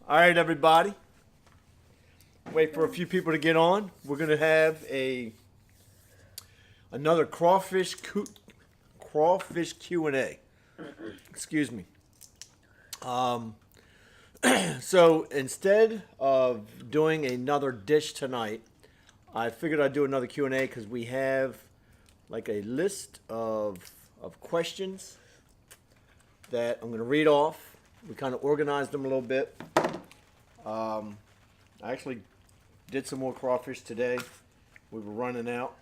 All right, everybody. Wait for a few people to get on. We're gonna have another crawfish Q&A. Excuse me. So instead of doing another dish tonight, I figured I'd do another Q&A because we have like a list of questions that I'm going to read off. We kind of organized them a little bit. I actually did some more crawfish today. We were running out,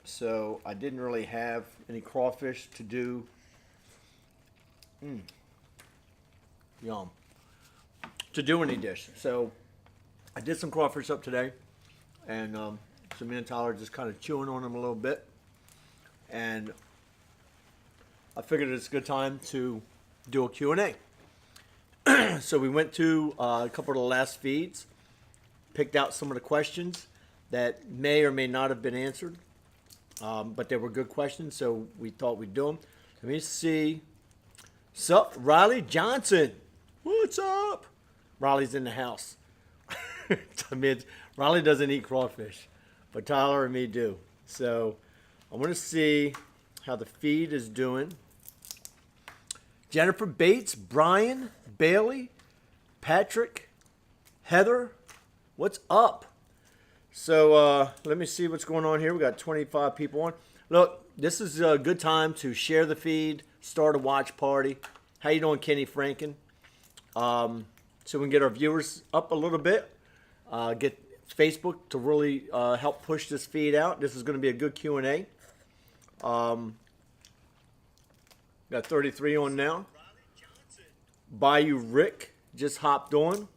so I didn't really have any crawfish to do. Yum. To do any dish. So I did some crawfish up today, and so me and Tyler just kind of chewing on them a little bit. And I figured it's a good time to do a Q&A. So we went to a couple of the last feeds, picked out some of the questions that may or may not have been answered, but they were good questions, so we thought we'd do them. Let me see. Sup, Riley Johnson. What's up? Riley's in the house. I mean, Riley doesn't eat crawfish, but Tyler and me do. So I want to see how the feed is doing. Jennifer Bates, Brian, Bailey, Patrick, Heather, what's up? So let me see what's going on here. We got 25 people on. Look, this is a good time to share the feed, start a watch party. How you doing, Kenny Franken? So we can get our viewers up a little bit. Get Facebook to really help push this feed out. This is going to be a good Q&A. Got 33 on now. Bayou Rick just hopped on.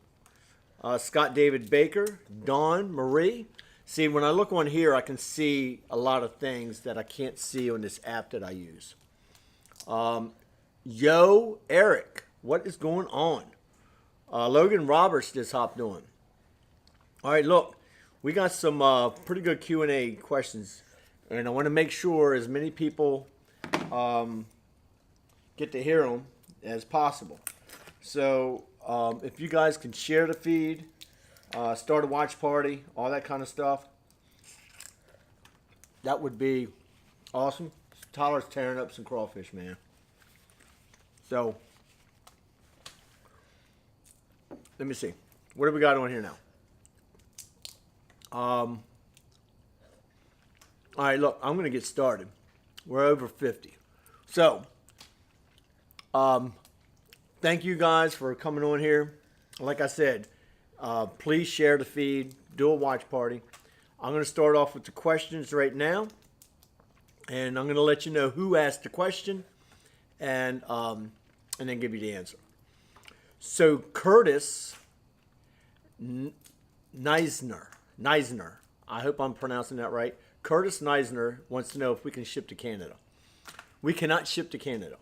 Scott David Baker, Dawn Marie. See, when I look on here, I can see a lot of things that I can't see on this app that I use. Yo, Eric, what is going on? Logan Roberts just hopped on. All right, look, we got some pretty good Q&A questions, and I want to make sure as many people get to hear them as possible. So if you guys can share the feed, start a watch party, all that kind of stuff, that would be awesome. Tyler's tearing up some crawfish, man. So let me see. What do we got on here now? All right, look, I'm going to get started. We're over 50. So, thank you guys for coming on here. Like I said, please share the feed, do a watch party. I'm going to start off with the questions right now, and I'm going to let you know who asked the question, and then give you the answer. So Curtis Neisner, I hope I'm pronouncing that right. Curtis Neisner wants to know if we can ship to Canada. We cannot ship to Canada.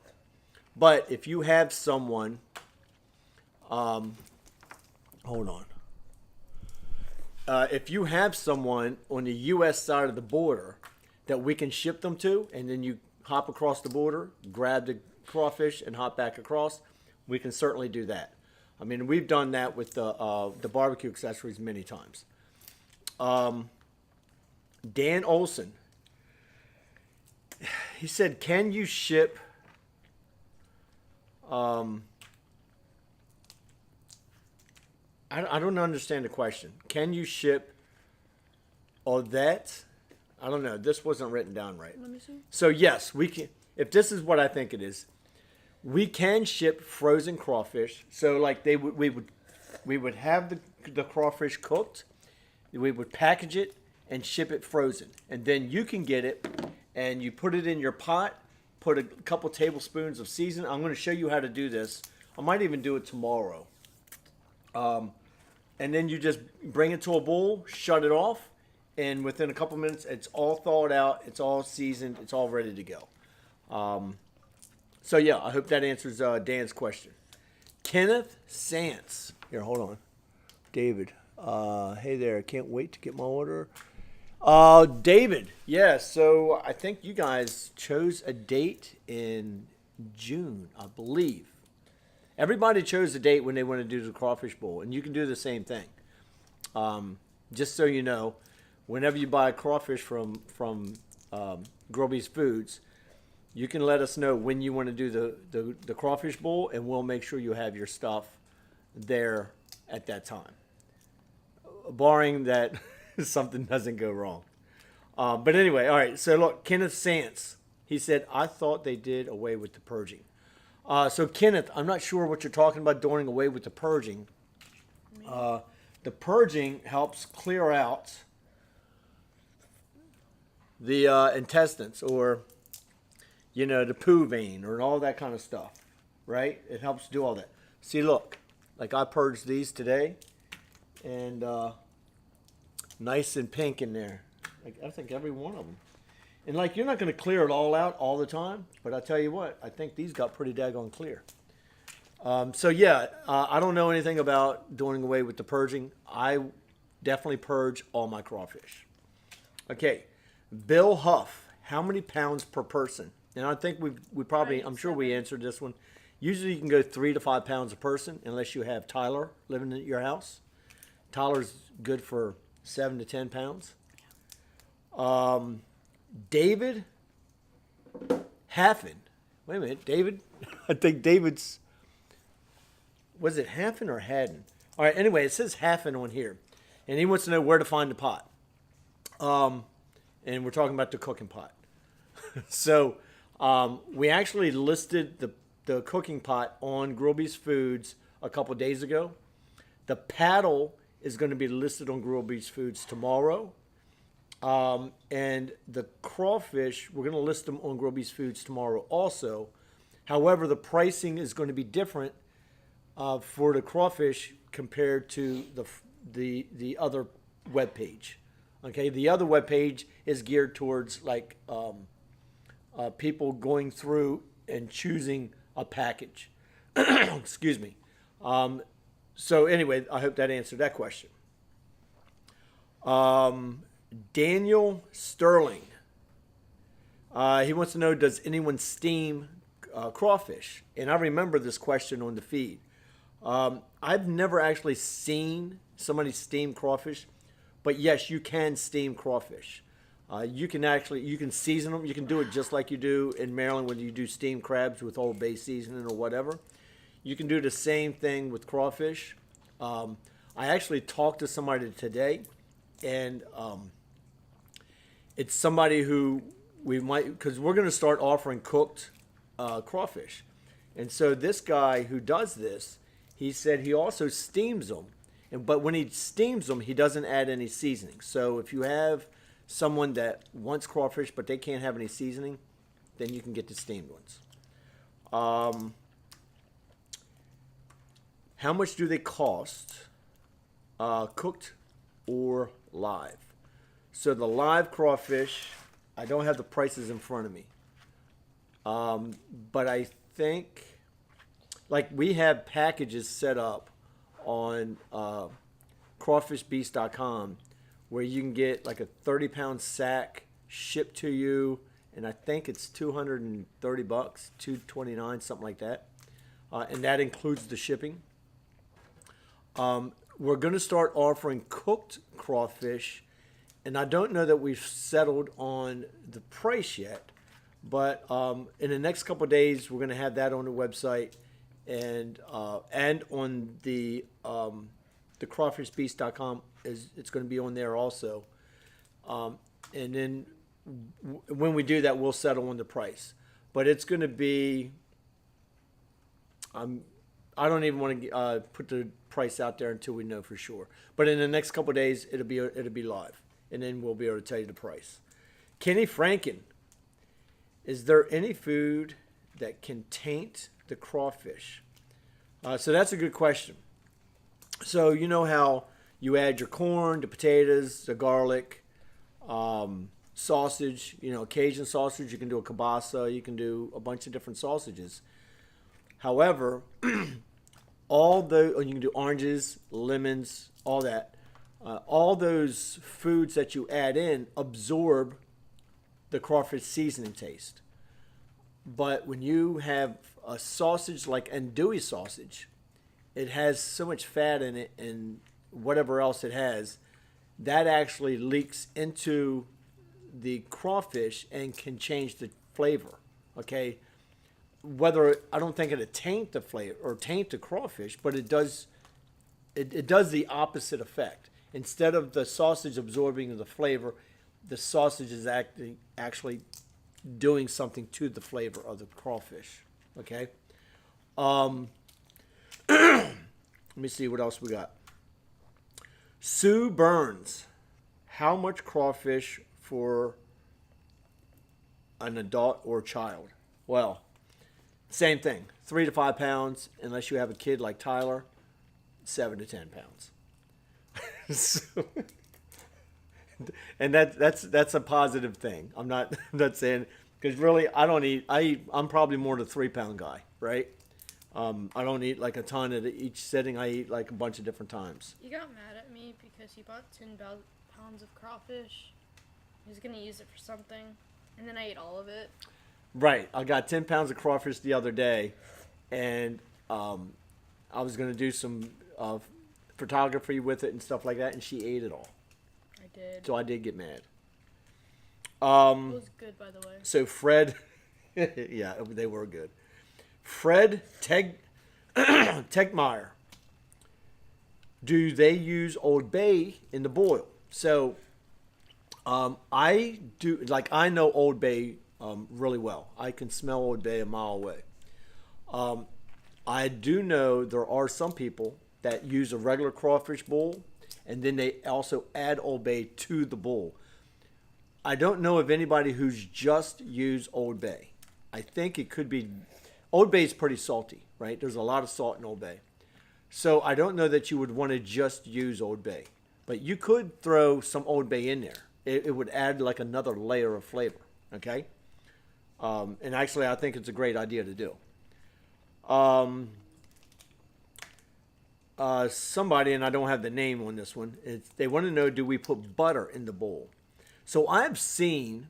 But if you have someone, hold on. If you have someone on the U.S. side of the border that we can ship them to, and then you hop across the border, grab the crawfish, and hop back across, we can certainly do that. I mean, we've done that with the barbecue accessories many times. Dan Olson, he said, can you ship I don't understand the question. Can you ship Odette? I don't know. This wasn't written down right. Let me see. So yes, we can. If this is what I think it is, we can ship frozen crawfish. So like we would have the crawfish cooked. We would package it and ship it frozen, and then you can get it and you put it in your pot. Put a couple tablespoons of seasoning. I'm going to show you how to do this. I might even do it tomorrow. And then you just bring it to a bowl, shut it off, and within a couple minutes, it's all thawed out, it's all seasoned, it's all ready to go. So yeah, I hope that answers Dan's question. Kenneth Sance. Here, hold on. David. Hey there, can't wait to get my order. David, yeah, so I think you guys chose a date in June, I believe. Everybody chose a date when they want to do the crawfish bowl, and you can do the same thing. Just so you know, whenever you buy crawfish from Grillby's Foods, you can let us know when you want to do the crawfish bowl, and we'll make sure you have your stuff there at that time, barring that something doesn't go wrong. But anyway, all right. So look, Kenneth Sants, he said, I thought they did away with the purging. So Kenneth, I'm not sure what you're talking about doing away with the purging. The purging helps clear out the intestines, or the poo vein, or all that kind of stuff, right? It helps do all that. See, look, like I purged these today, and nice and pink in there. Like, I think every one of them. And like, you're not going to clear it all out all the time, but I tell you what, I think these got pretty daggone clear. So yeah, I don't know anything about doing away with the purging. I definitely purge all my crawfish. Okay, Bill Huff, how many pounds per person? And I think I'm sure we answered this one. Usually you can go 3 to 5 pounds a person, unless you have Tyler living at your house. Tyler's good for 7 to 10 pounds. David Haffen. Wait a minute, David. I think David's. Was it Haffen or Haddon? All right. Anyway, it says Haffen on here, and he wants to know where to find the pot. And we're talking about the cooking pot. So we actually listed the cooking pot on Grillby's Foods a couple days ago. The paddle is going to be listed on Grillby's Foods tomorrow. And the crawfish, we're going to list them on Grillby's Foods tomorrow also. However, the pricing is going to be different for the crawfish compared to the other web page. Okay, the other web page is geared towards like people going through and choosing a package. Excuse me. So anyway, I hope that answered that question. Daniel Sterling. He wants to know, does anyone steam crawfish? And I remember this question on the feed. I've never actually seen somebody steam crawfish, but yes, you can steam crawfish. You can season them. You can do it just like you do in Maryland when you do steamed crabs with Old Bay seasoning or whatever. You can do the same thing with crawfish. I actually talked to somebody today, and it's somebody who we might, because we're going to start offering cooked crawfish. And so this guy who does this, he said he also steams them. But when he steams them, he doesn't add any seasoning. So if you have someone that wants crawfish but they can't have any seasoning, then you can get the steamed ones. How much do they cost, cooked or live? So the live crawfish, I don't have the prices in front of me. But I think, like, we have packages set up on crawfishbeast.com where you can get like a 30-pound sack shipped to you, and I think it's $230, $229, something like that. And that includes the shipping. We're going to start offering cooked crawfish, and I don't know that we've settled on the price yet, but in the next couple of days, we're going to have that on the website and on the crawfishbeast.com. It's going to be on there also. And then when we do that, we'll settle on the price. But it's going to be, I don't even want to put the price out there until we know for sure. But in the next couple of days, it'll be live, and then we'll be able to tell you the price. Kenny Franken, is there any food that can taint the crawfish? So that's a good question. So you know how you add your corn, the potatoes, the garlic, sausage, Cajun sausage. You can do a kielbasa. You can do a bunch of different sausages. However, you can do oranges, lemons, all that. All those foods that you add in absorb the crawfish seasoning taste. But when you have a sausage like andouille sausage, it has so much fat in it and whatever else it has, that actually leaks into the crawfish and can change the flavor. Okay, whether I don't think it'll taint the flavor or taint the crawfish, but it does. It does the opposite effect. Instead of the sausage absorbing the flavor, the sausage is actually doing something to the flavor of the crawfish. Okay. Let me see what else we got. Sue Burns. How much crawfish for an adult or child? Well, same thing. 3 to 5 pounds, unless you have a kid like Tyler, 7 to 10 pounds. So, and that's a positive thing. I'm not saying, because really I don't eat. I'm probably more the 3-pound guy, right? I don't eat like a ton at each sitting. I eat like a bunch of different times. You got mad at me because you bought 10 pounds of crawfish. He was gonna use it for something, and then I ate all of it. Right. I got 10 pounds of crawfish the other day, and I was gonna do some photography with it and stuff like that, and she ate it all. I did. So I did get mad. It was good, by the way. So Fred, yeah, they were good. Fred Tegmeyer. Do they use Old Bay in the boil? So I do. Like, I know Old Bay really well. I can smell Old Bay a mile away. I do know there are some people that use a regular crawfish bowl, and then they also add Old Bay to the bowl. I don't know of anybody who's just used Old Bay. I think it could be, Old Bay is pretty salty, right? There's a lot of salt in Old Bay. So I don't know that you would want to just use Old Bay. But you could throw some Old Bay in there. It would add like another layer of flavor, okay? And actually, I think it's a great idea to do. Somebody, and I don't have the name on this one, they want to know, do we put butter in the bowl? So I've seen,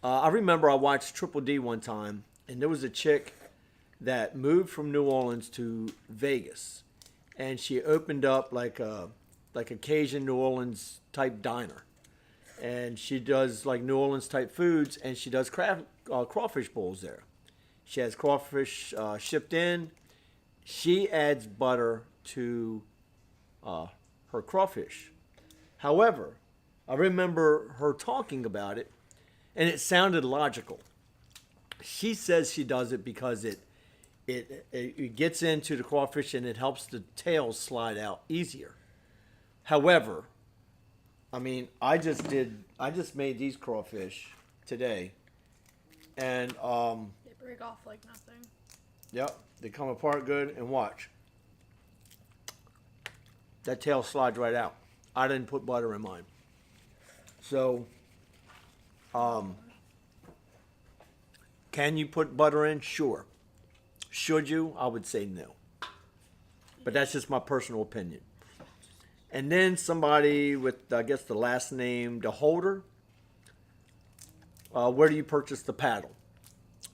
I remember I watched Triple D one time, and there was a chick that moved from New Orleans to Vegas, and she opened up like a Cajun New Orleans type diner, and she does like New Orleans type foods, and she does crawfish bowls there. She has crawfish shipped in. She adds butter to her crawfish. However, I remember her talking about it, and it sounded logical. She says she does it because it gets into the crawfish and it helps the tails slide out easier. However, I mean, I just made these crawfish today, and They break off like nothing. yep, they come apart good, and watch. That tail slides right out. I didn't put butter in mine. So, can you put butter in? Sure. Should you? I would say no. But that's just my personal opinion. And then somebody with, I guess, the last name DeHolder. Where do you purchase the paddle?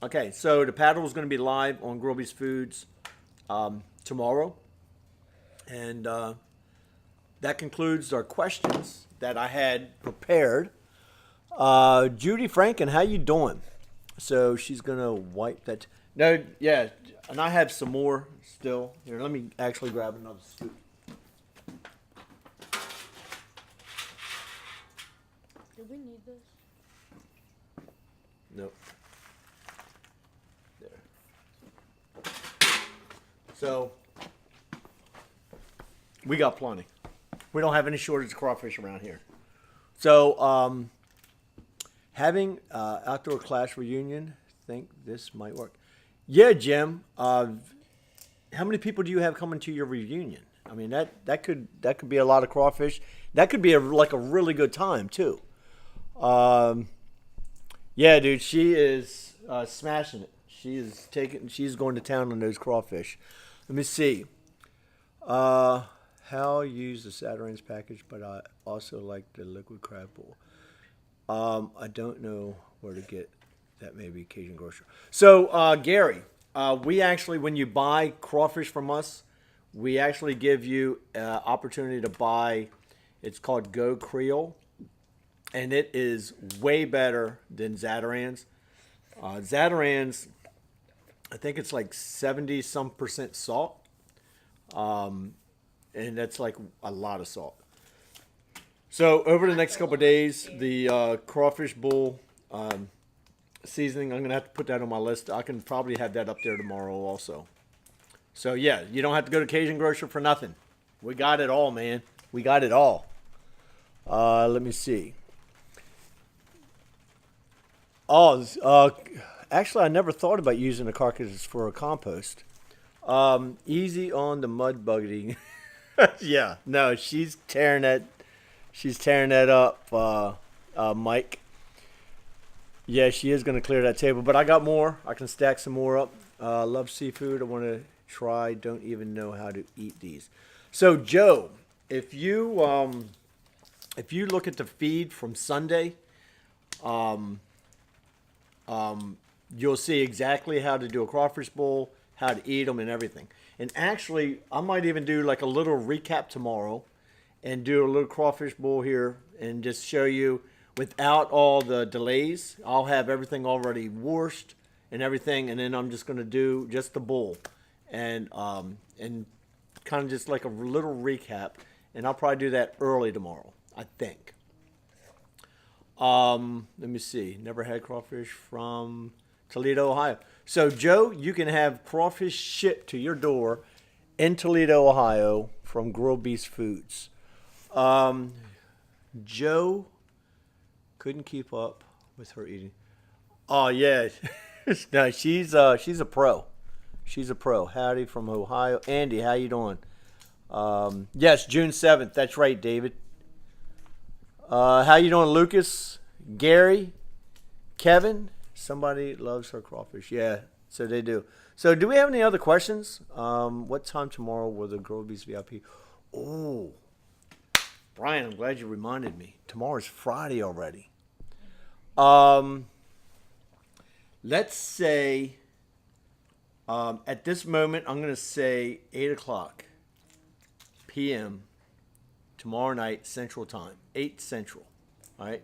Okay, so the paddle is going to be live on Grilby's Foods tomorrow. And that concludes our questions that I had prepared. Judy Franken, how you doing? So she's going to wipe that. No, yeah, and I have some more still. Here, let me actually grab another scoop. Do we need this? Nope. There. So, we got plenty. We don't have any shortage of crawfish around here. So, having outdoor class reunion, think this might work. Yeah, Jim. How many people do you have coming to your reunion? I mean, that could be a lot of crawfish. That could be like a really good time too. Yeah, dude, she is smashing it. She's going to town on those crawfish. Let me see. How I use the Saturn's package, but I also like the liquid crab bowl. I don't know where to get That may be Cajun Grocer. So, Gary, we actually, when you buy crawfish from us, we actually give you opportunity to buy. It's called Go Creole, and it is way better than Zatarain's. Zatarain's, I think it's like 70% salt, and that's like a lot of salt. So over the next couple of days, the crawfish bowl seasoning, I'm going to have to put that on my list. I can probably have that up there tomorrow also. So yeah, you don't have to go to Cajun Grocer for nothing. We got it all, man. We got it all. Let me see. Actually, I never thought about using the carcasses for a compost. Easy on the mud bug eating. Yeah, no, she's tearing that up, Mike. Yeah, she is going to clear that table, but I got more. I can stack some more up. Love seafood. I want to try. Don't even know how to eat these. So, Joe, if you look at the feed from Sunday, you'll see exactly how to do a crawfish bowl, how to eat them, and everything. And actually, I might even do like a little recap tomorrow and do a little crawfish bowl here and just show you without all the delays. I'll have everything already washed and everything, and then I'm just going to do just the bowl and kind of just like a little recap. And I'll probably do that early tomorrow, I think. Let me see. Never had crawfish from Toledo, Ohio. So, Joe, you can have crawfish shipped to your door in Toledo, Ohio from Grill Beast Foods. Joe couldn't keep up with her eating. Oh, yeah. No, she's a pro. She's a pro. Howdy from Ohio. Andy, how you doing? Yes, June 7th. That's right, David. How you doing, Lucas? Gary? Kevin? Somebody loves her crawfish. Yeah, so they do. So do we have any other questions? What time tomorrow will the Grill Beast VIP? Oh, Brian, I'm glad you reminded me. Tomorrow's Friday already. Let's say, at this moment, I'm going to say 8 o'clock p.m. tomorrow night, Central Time. 8 Central. All right?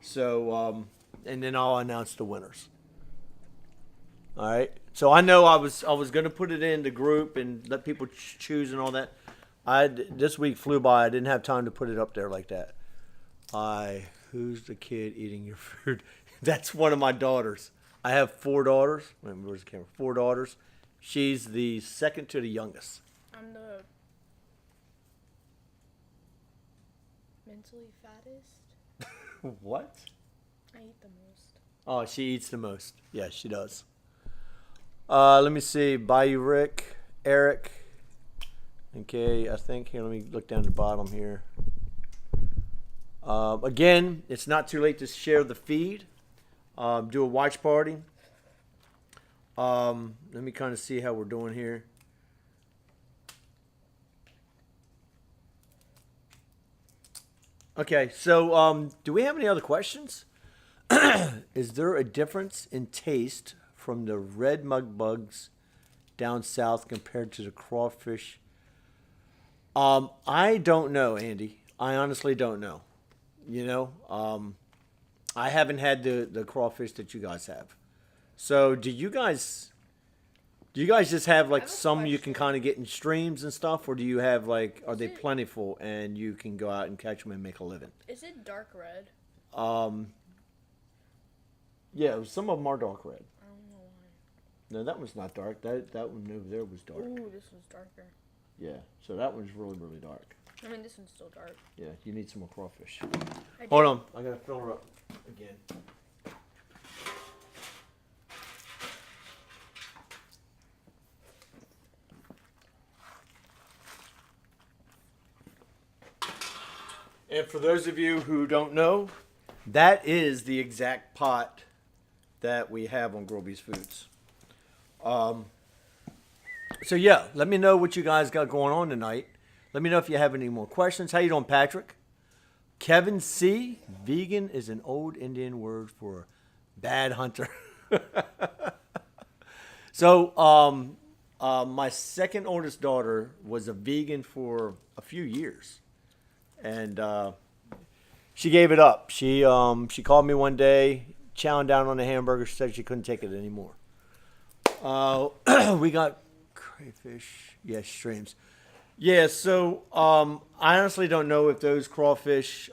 So, and then I'll announce the winners. All right? So I know I was going to put it in the group and let people choose and all that. This week flew by. I didn't have time to put it up there like that. Who's the kid eating your food? That's one of my daughters. I have 4 daughters. Wait, where's the camera? 4 daughters. She's the second to the youngest. I'm the mentally fattest. What? I eat the most. Oh, she eats the most. Yeah, she does. Let me see. Bayou Rick, Eric. Okay, I think here. Let me look down the bottom here. Again, it's not too late to share the feed. Do a watch party. Let me kind of see how we're doing here. Okay, so do we have any other questions? Is there a difference in taste from the red mug bugs down south compared to the crawfish? I don't know, Andy. I honestly don't know. You know, I haven't had the crawfish that you guys have. So do you guys just have like some you can kind of get in streams and stuff, or do you have like, are they plentiful and you can go out and catch them and make a living? Is it dark red? Yeah, some of them are dark red. I don't know why. No, that one's not dark. That one over there was dark. Ooh, this one's darker. Yeah, so that one's really, really dark. I mean, this one's still dark. Yeah, you need some more crawfish. I Hold do. on, I gotta fill her up again. And for those of you who don't know, that is the exact pot that we have on Grill Beast Foods. So yeah, let me know what you guys got going on tonight. Let me know if you have any more questions. How you doing, Patrick? Kevin C. Vegan is an old Indian word for Bad hunter. So, my second oldest daughter was a vegan for a few years, and she gave it up. She called me one day, chowing down on a hamburger. She said she couldn't take it anymore. We got crayfish, streams. Yeah, so I honestly don't know if those crawfish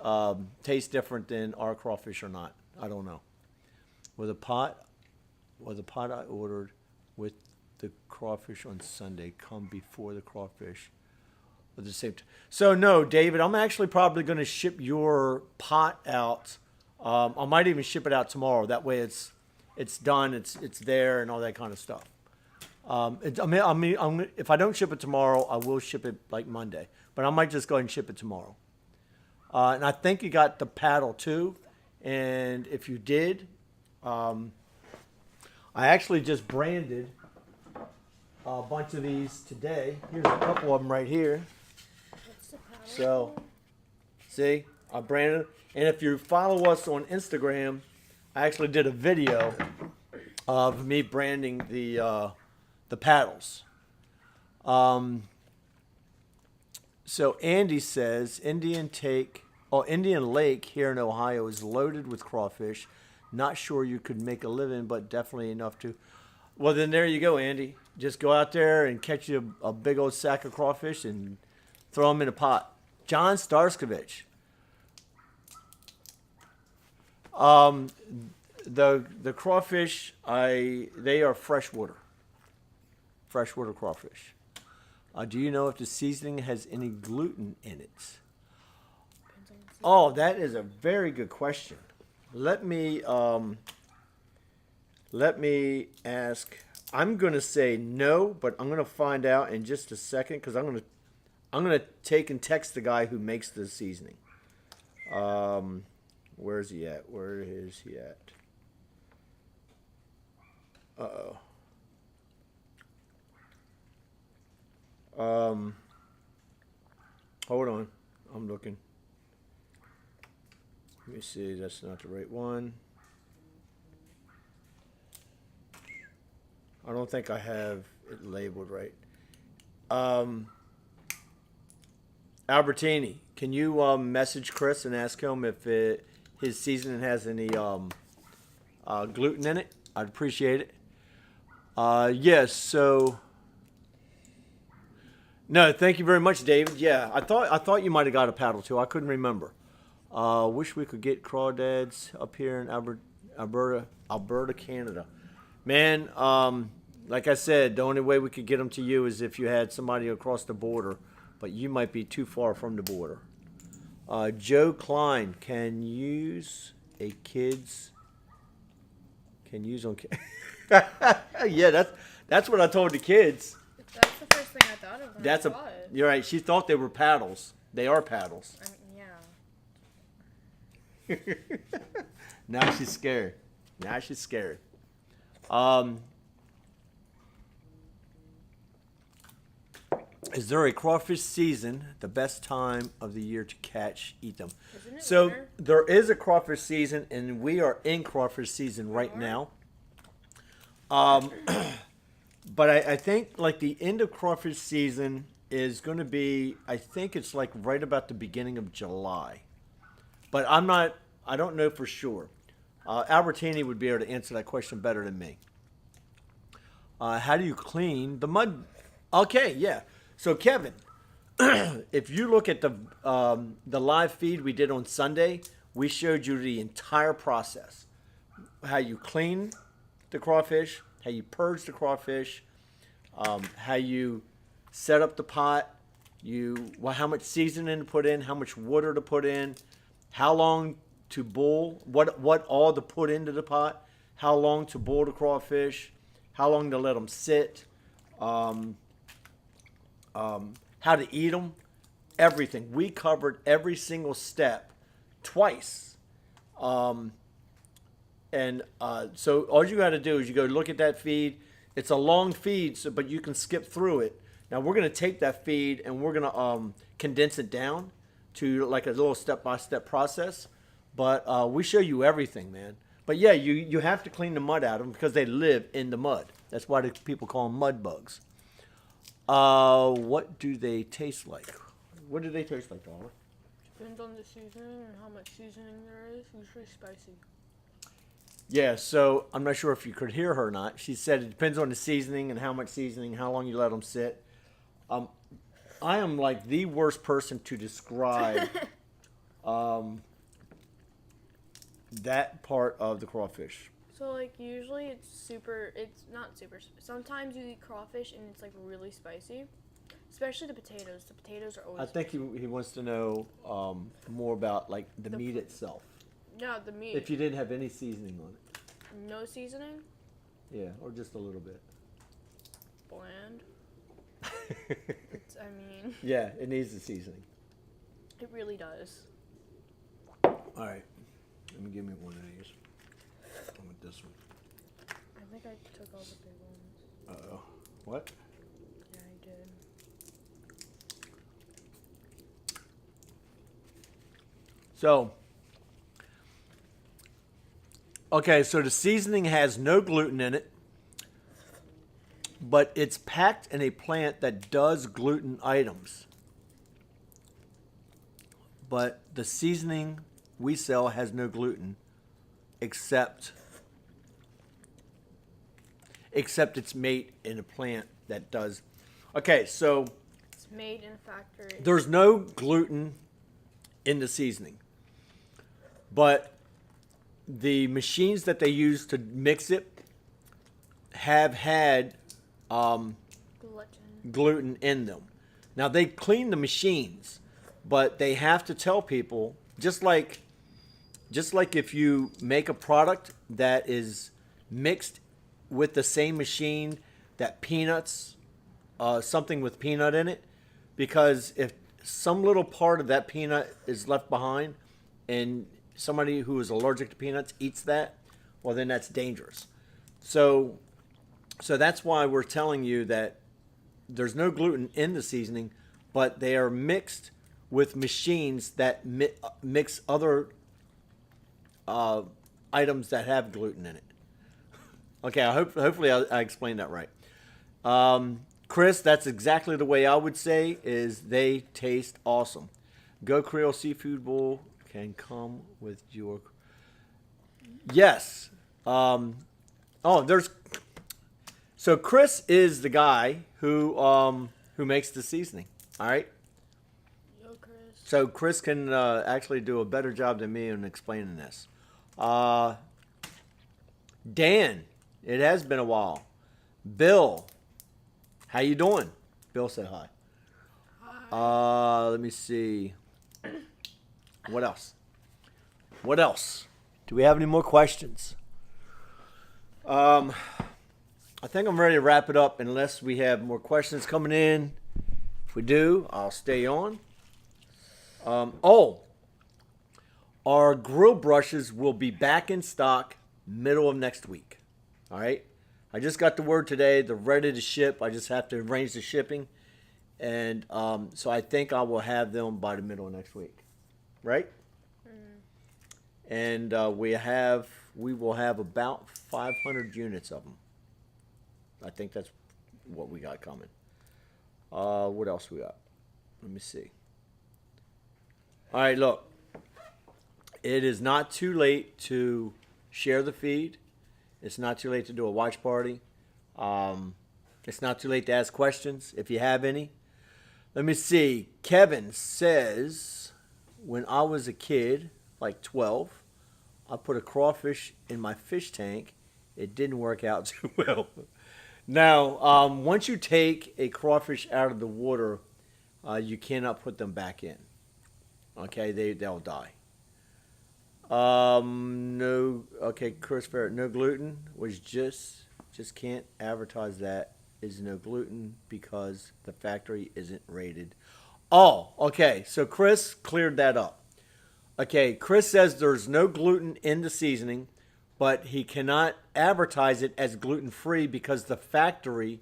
taste different than our crawfish or not. I don't know. With the pot I ordered with the crawfish on Sunday come before the crawfish at the same time. So no, David, I'm actually probably going to ship your pot out. I might even ship it out tomorrow. That way it's done, it's there, and all that kind of stuff. If I don't ship it tomorrow, I will ship it like Monday. But I might just go ahead and ship it tomorrow. And I think you got the paddle too. And if you did, I actually just branded a bunch of these today. Here's a couple of them right here. What's the paddle? So, see, I branded them. And if you follow us on Instagram, I actually did a video of me branding the paddles. So Andy says Indian Lake here in Ohio is loaded with crawfish. Not sure you could make a living, but definitely enough to. Well, then there you go, Andy. Just go out there and catch you a big old sack of crawfish and throw them in a pot. John Starskovich. The crawfish, they are freshwater crawfish. Do you know if the seasoning has any gluten in it? Oh, that is a very good question. Let me ask. I'm gonna say no, but I'm gonna find out in just a second because I'm gonna take and text the guy who makes the seasoning. Where's he at? Where is he at? Uh-oh. Hold on. I'm looking. Let me see. That's not the right one. I don't think I have it labeled right. Albertini, can you message Chris and ask him if his seasoning has any gluten in it? I'd appreciate it. Yes, so no, thank you very much, David. Yeah, I thought you might have got a paddle too. I couldn't remember. Wish we could get crawdads up here in Alberta, Canada. Man, like I said, the only way we could get them to you is if you had somebody across the border, but you might be too far from the border. Joe Klein, can use on. Yeah, that's what I told the kids. That's the first thing I thought of when I saw it. You're right. She thought they were paddles. They are paddles. Yeah. Now she's scared. Is there a crawfish season, the best time of the year to eat them? Isn't it So winter? there is a crawfish season, and we are in crawfish season right now. But I think like the end of crawfish season is going to be, I think it's like right about the beginning of July. But I don't know for sure. Albertini would be able to answer that question better than me. How do you clean the mud? Okay, yeah. So Kevin, if you look at the live feed we did on Sunday, we showed you the entire process. How you clean the crawfish, how you purge the crawfish, how you set up the pot, how much seasoning to put in, how much water to put in, how long to boil, what all to put into the pot, how long to boil the crawfish, how long to let them sit, how to eat them, everything. We covered every single step twice. So all you got to do is you go look at that feed. It's a long feed, but you can skip through it. Now we're going to take that feed and we're going to condense it down to like a little step-by-step process. But we show you everything, man. But yeah, you have to clean the mud out of them because they live in the mud. That's why the people call them mud bugs. What do they taste like? What do they taste like, Dollar? Depends on the seasoning and how much seasoning there is. Usually spicy. Yeah, so I'm not sure if you could hear her or not. She said it depends on the seasoning and how much seasoning, how long you let them sit. I am like the worst person to describe that part of the crawfish. So like usually it's not super. Sometimes you eat crawfish and it's like really spicy, especially the potatoes. The potatoes are always. I think he wants to know more about like the meat itself. Yeah, the meat. If you didn't have any seasoning on it. No seasoning. Yeah, or just a little bit. Bland. I mean. Yeah, it needs the seasoning. It really does. All right, let me give me one of these. I want this one. I think I took all the big ones. Uh-oh. What? Yeah, I did. So, okay, so the seasoning has no gluten in it, but it's packed in a plant that does gluten items. But the seasoning we sell has no gluten, except it's made in a plant that does. Okay, so It's made in a factory. there's no gluten in the seasoning, but the machines that they use to mix it have had gluten in them. Now they clean the machines, but they have to tell people, just like if you make a product that is mixed with the same machine that peanuts, something with peanut in it, because if some little part of that peanut is left behind and somebody who is allergic to peanuts eats that, well, then that's dangerous. So that's why we're telling you that there's no gluten in the seasoning, but they are mixed with machines that mix other items that have gluten in it. Okay, hopefully I explained that right. Chris, that's exactly the way I would say is they taste awesome. Go Creole Seafood Bowl can come with your... Yes. So Chris is the guy who makes the seasoning. All right. Yo, Chris. So Chris can actually do a better job than me in explaining this. Dan, it has been a while. Bill, how you doing? Bill said hi. Hi. Let me see. What else? What else? Do we have any more questions? I think I'm ready to wrap it up unless we have more questions coming in. If we do, I'll stay on. Our grill brushes will be back in stock middle of next week. All right. I just got the word today. They're ready to ship. I just have to arrange the shipping. And so I think I will have them by the middle of next week. Right? Mm-hmm. And we will have about 500 units of them. I think that's what we got coming. What else we got? Let me see. All right, look. It is not too late to share the feed. It's not too late to do a watch party. It's not too late to ask questions if you have any. Let me see. Kevin says, when I was a kid, like 12, I put a crawfish in my fish tank. It didn't work out too well. Now, once you take a crawfish out of the water, you cannot put them back in. Okay, they'll die. No. Okay, Chris Ferret, no gluten was just can't advertise that is no gluten because the factory isn't rated. Oh, okay. So Chris cleared that up. Okay, Chris says there's no gluten in the seasoning, but he cannot advertise it as gluten-free because the factory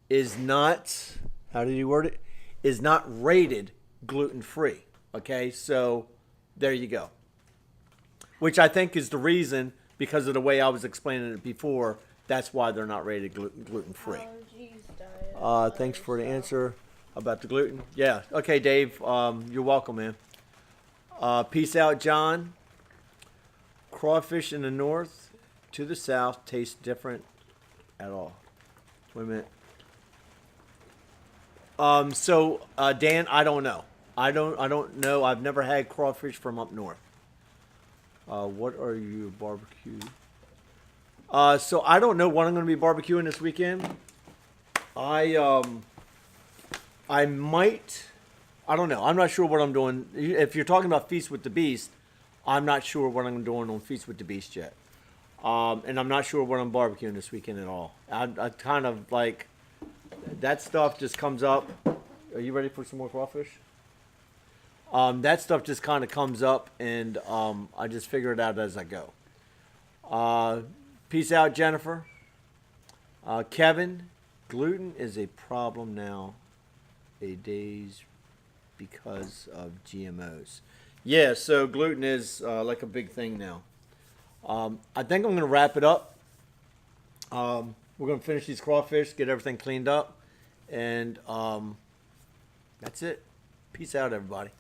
is not, how did he word it? Is not rated gluten-free. Okay, so there you go. Which I think is the reason because of the way I was explaining it before, that's why they're not rated gluten free. Allergies, diet. Thanks for the answer about the gluten. Yeah. Okay, Dave. You're welcome, man. Peace out, John. Crawfish in the north to the south taste different at all. Wait a minute. Dan, I don't know. I don't know. I've never had crawfish from up north. What are you barbecue? So I don't know what I'm going to be barbecuing this weekend. I might. I don't know. I'm not sure what I'm doing. If you're talking about Feast with the Beast, I'm not sure what I'm doing on Feast with the Beast yet. And I'm not sure what I'm barbecuing this weekend at all. I kind of like that stuff just comes up. Are you ready for some more crawfish? That stuff just kind of comes up, and I just figure it out as I go. Peace out, Jennifer. Kevin, gluten is a problem nowadays because of GMOs. Yeah, so gluten is like a big thing now. I think I'm going to wrap it up. We're going to finish these crawfish, get everything cleaned up, and that's it. Peace out, everybody.